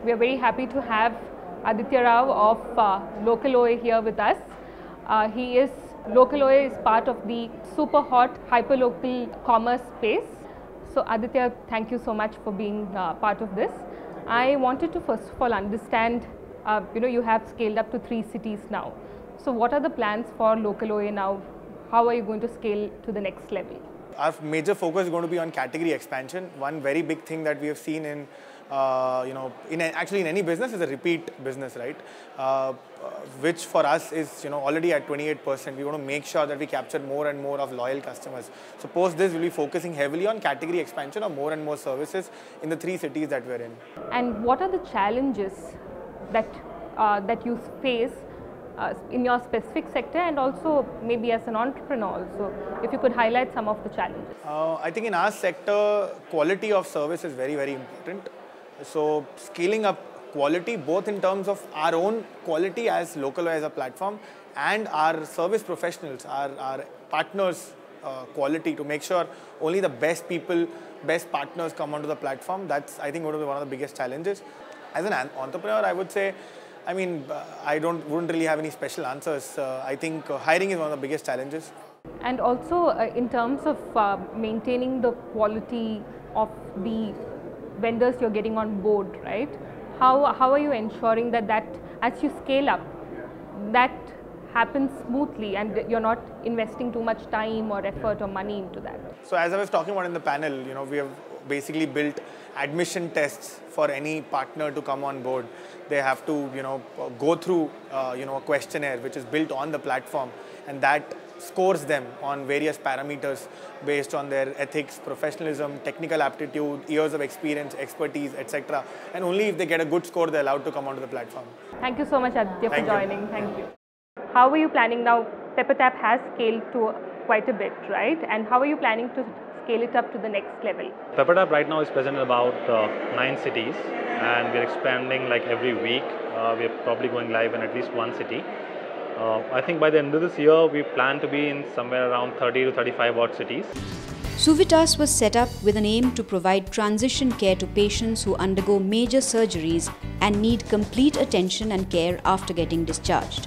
We are very happy to have Aditya Rao of Lokaloy here with us. Lokaloy is part of the super hot hyperlocal commerce space. So Aditya, thank you so much for being part of this. I wanted to first of all understand, you have scaled up to 3 cities now. So what are the plans for Lokaloy now? How are you going to scale to the next level? Our major focus is going to be on category expansion. One very big thing that we have seen in, actually in any business is a repeat business, right? Which for us is, already at 28%. We want to make sure that we capture more and more of loyal customers. So post this, we'll be focusing heavily on category expansion of more and more services in the 3 cities that we're in. And what are the challenges that you face in your specific sector, and also maybe as an entrepreneur also, if you could highlight some of the challenges? I think in our sector, quality of service is very, very important. So scaling up quality, both in terms of our own quality as Lokaloy as a platform, and our service professionals, our partners' quality, to make sure only the best people, best partners come onto the platform. That's, I think, going to be one of the biggest challenges. As an entrepreneur, I would say, I wouldn't really have any special answers. I think hiring is one of the biggest challenges. And also in terms of maintaining the quality of the vendors you're getting on board, right? How are you ensuring that as you scale up, that happens smoothly and you're not investing too much time or effort or money into that? So as I was talking about in the panel, we have basically built admission tests for any partner to come on board. They have to, go through, a questionnaire which is built on the platform, and that scores them on various parameters based on their ethics, professionalism, technical aptitude, years of experience, expertise, etc. And only if they get a good score, they're allowed to come onto the platform. Thank you so much, Aditya, for joining. Thank you. How are you planning now? Peppertap has scaled to quite a bit, right? And how are you planning to scale it up to the next level? Peppertap right now is present in about 9 cities, and we're expanding like every week. We're probably going live in at least 1 city. I think by the end of this year, we plan to be in somewhere around 30 to 35 odd cities. Suvitas was set up with an aim to provide transition care to patients who undergo major surgeries and need complete attention and care after getting discharged.